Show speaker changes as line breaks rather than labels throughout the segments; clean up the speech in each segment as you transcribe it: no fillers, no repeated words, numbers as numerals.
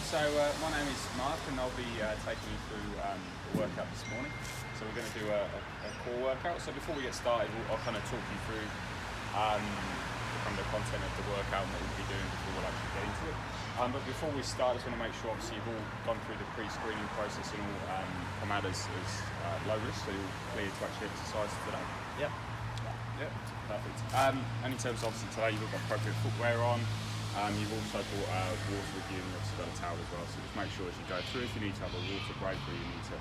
so my name is Mark and I'll be taking you through the workout this morning. So we're going to do a core workout. So before we get started, I'll kind of talk you through the content of the workout and what we'll be doing before we'll actually get into it. But before we start, I just want to make sure obviously you've all gone through the pre-screening process and all come out as low risk, so you're clear to actually exercise today.
Yep.
Yep, perfect. And in terms of obviously today, you've got appropriate footwear on. You've also brought water with you and you've obviously got a towel as well, so just make sure as you go through, if you need to have a water break or you need to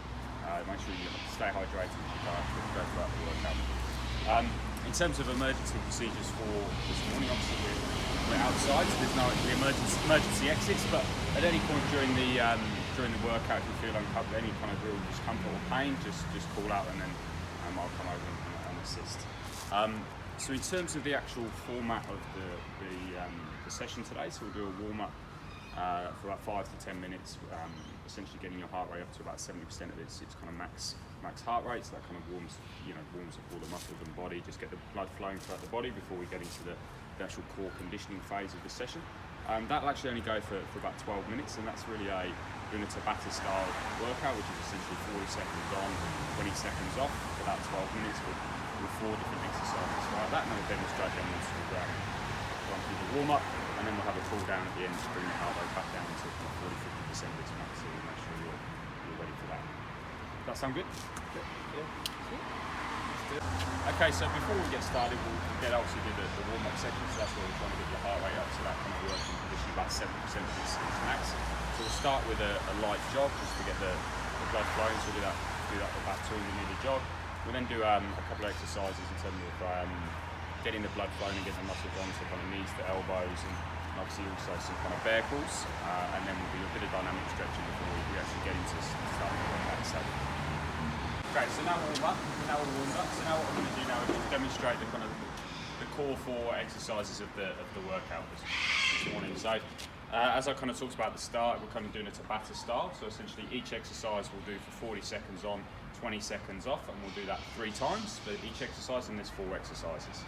make sure you stay hydrated as you go throughout the workout. In terms of emergency procedures for this morning, obviously we're outside, so there's no actually emergency exits, but at any point during the workout, if you feel uncomfortable, any kind of real discomfort or pain, just call out and then I'll come over and assist. So in terms of the actual format of the session today, so we'll do a warm-up for about 5 to 10 minutes, essentially getting your heart rate up to about 70% of its kind of max heart rate, so that kind of warms up all the muscles and body, just get the blood flowing throughout the body before we get into the actual core conditioning phase of the session. That'll actually only go for about 12 minutes, and that's really doing a Tabata style workout, which is essentially 40 seconds on, 20 seconds off, for about 12 minutes with 4 different exercises like that, and then we'll demonstrate them once we've run through the warm-up, and then we'll have a cool down at the end to bring the heart rate back down to 40-50% of its max, so we'll make sure you're ready for that. Does that sound good? Yeah. Okay, so before we get started, we'll obviously do the warm-up section, so that's where we're trying to get your heart rate up to that kind of working condition, about 70% of its max. So we'll start with a light jog, just to get the blood flowing, so we'll do that for about 2 minute jog. We'll then do a couple of exercises in terms of getting the blood flowing and getting the muscles on, so kind of knees to elbows, and obviously also some kind of bear crawls, and then we'll do a bit of dynamic stretching before we actually get into starting the workout itself. Okay, so now we're warmed up. So now what we're going to do now is just demonstrate the kind of the core 4 exercises of the workout this morning. So as I kind of talked about at the start, we're kind of doing a Tabata style. So essentially each exercise we'll do for 40 seconds on, 20 seconds off, and we'll do that 3 times for each exercise, and there's 4 exercises.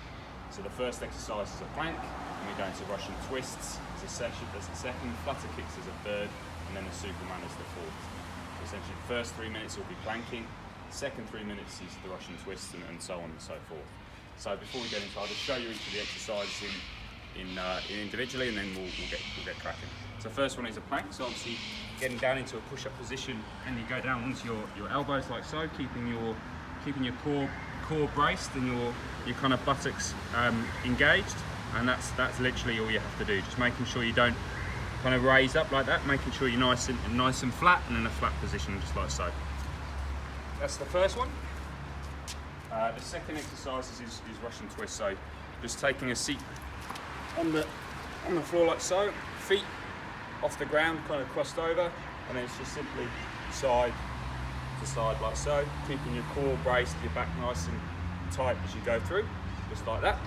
So the first exercise is a plank, and we go into Russian twists as a second, flutter kicks as a third, and then the Superman as the 4th. So essentially the first 3 minutes will be planking, second 3 minutes is the Russian twists, and so on and so forth. So before we get into it, I'll just show you each of the exercises individually, and then we'll get cracking. So first one is a plank, so obviously getting down into a push-up position, and you go down onto your elbows like so, keeping your core braced and your kind of buttocks engaged, and that's literally all you have to do. Just making sure you don't kind of raise up like that, making sure you're nice and flat, and in a flat position just like so. That's the first one. The second exercise is Russian twist, so just taking a seat on the floor like so, feet off the ground, kind of crossed over, and then it's just simply side to side like so, keeping your core braced, your back nice and tight as you go through, just like that.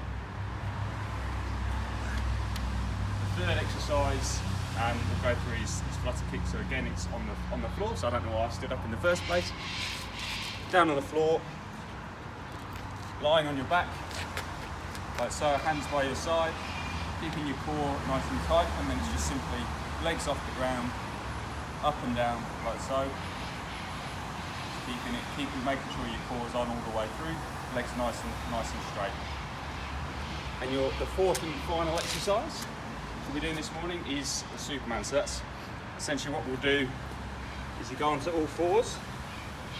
The third exercise we'll go through is flutter kick. So again, it's on the floor, so I don't know why I stood up in the first place. Down on the floor, lying on your back, like so, hands by your side, keeping your core nice and tight, and then it's just simply legs off the ground, up and down, like so. Making sure your core is on all the way through, legs nice and straight. And the 4th and final exercise we'll be doing this morning is the Superman. So that's essentially what we'll do. Is you go onto all 4s,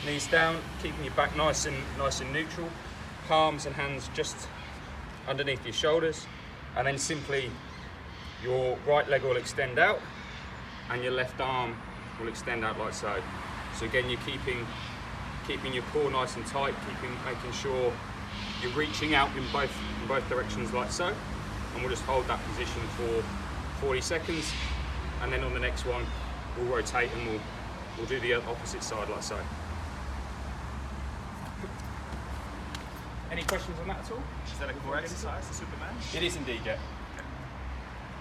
knees down, keeping your back nice and neutral, palms and hands just underneath your shoulders, and then simply your right leg will extend out, and your left arm will extend out like so. So again, you're keeping your core nice and tight, making sure you're reaching out in both directions like so, and we'll just hold that position for 40 seconds, and then on the next one we'll rotate and we'll do the opposite side like so. Any questions on that at all?
Is that a core exercise, the Superman?
It is indeed, yeah.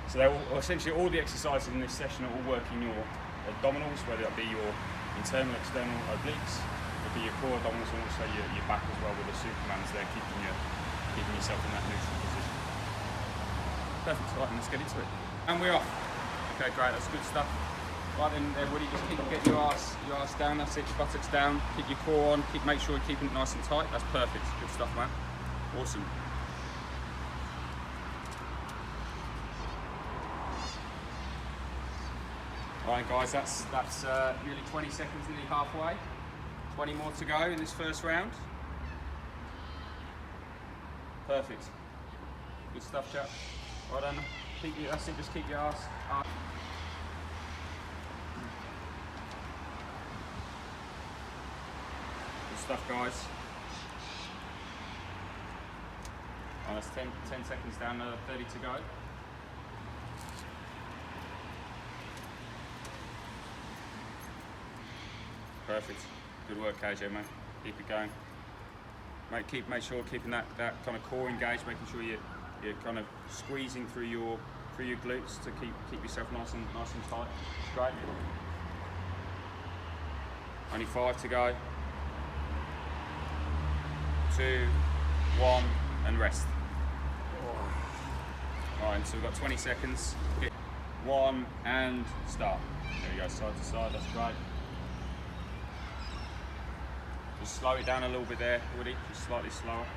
So they're essentially all the exercises in this session are all working your abdominals, whether that be your internal, external obliques, it'll be your core abdominals, and also your back as well, with the Supermans there keeping yourself in that neutral position. Perfect. Right, let's get into it. And we're off. Okay, great. That's good stuff. Right then, Woody, just keep getting your ass down. That's it. Your buttocks down. Keep your core on. Make sure you're keeping it nice and tight. That's perfect. Good stuff, man. Awesome. All right, guys. That's nearly 20 seconds, nearly halfway. 20 more to go in this first round. Perfect. Good stuff, chap. Well done. That's it. Just keep your ass up. Good stuff, guys. Oh, that's 10 seconds down, 30 to go. Perfect. Good work, KJ, man. Keep it going. Make sure keeping that kind of core engaged, making sure you're kind of squeezing through your glutes to keep yourself nice and tight. Great. Only 5 to go. 2, 1, and rest. Alright, so we've got 20 seconds. 1 and start. There you go, side to side, that's great. Just slow it down a little bit there, Woody, just slightly slower.
Is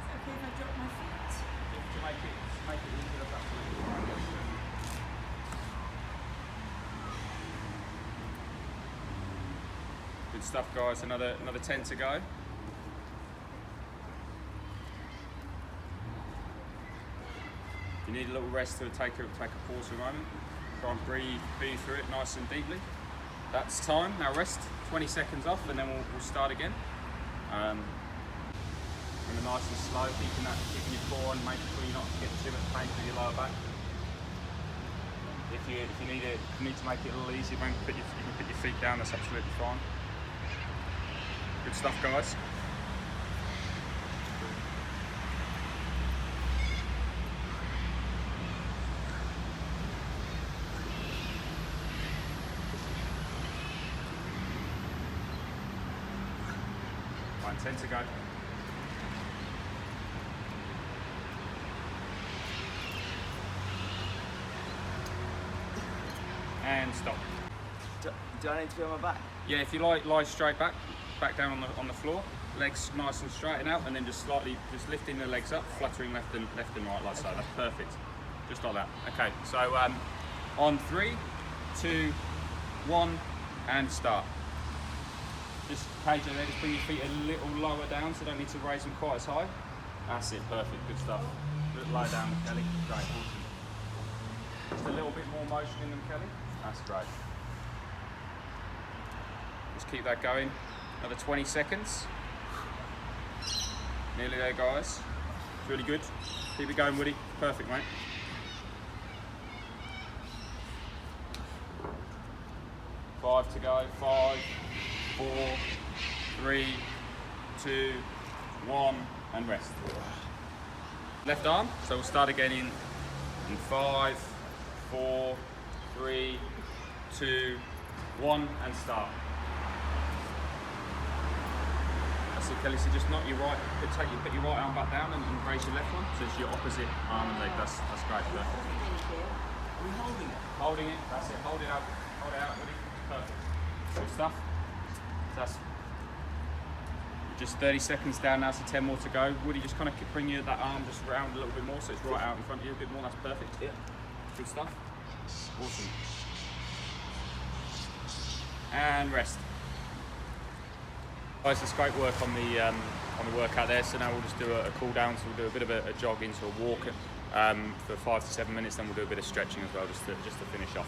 it okay if I drop my feet?
To make it easier, that's absolutely fine. Good stuff, guys. Another 10 to go. If you need a little rest to take a pause for a moment, try and breathe through it nice and deeply. That's time. Now rest. 20 seconds off, and then we'll start again. Nice and slow, keeping your core on, making sure you're not getting too much pain through your lower back. If you need to make it a little easier, you can put your feet down. That's absolutely fine. Good stuff, guys. Right, 10 to go. And stop.
Do I need to be on my back?
Yeah, if you lie straight back down on the floor, legs nice and straighten out, and then just lifting the legs up, fluttering left and right like so. That's perfect. Just like that. Okay, so on 3, 2, 1, and start. Just KJ there, just bring your feet a little lower down, so you don't need to raise them quite as high. That's it, perfect, good stuff. Lie down, Kelly. Great, awesome. Just a little bit more motion in them, Kelly. That's great. Just keep that going. Another 20 seconds. Nearly there, guys. It's really good. Keep it going, Woody. Perfect, mate. Five to go. 5, 4, 3, 2, 1, and rest. Left arm. So we'll start again in 5, 4, 3, 2, 1, and start. That's it, Kelly. So just not your right. Put your right arm back down and raise your left one. So it's your opposite arm and leg. That's great. Perfect.
Are we holding it?
Holding it. That's it. Hold it out. Hold it out, Woody. Perfect. Good stuff. So that's just 30 seconds down now. So 10 more to go. Woody, just kind of bring that arm just round a little bit more, so it's right out in front of you a bit more. That's perfect.
Yeah.
Good stuff. Awesome. And rest. Guys, that's great work on the workout there. So now we'll just do a cool down. So we'll do a bit of a jog into a walk for 5 to 7 minutes. Then we'll do a bit of stretching as well, just to finish off.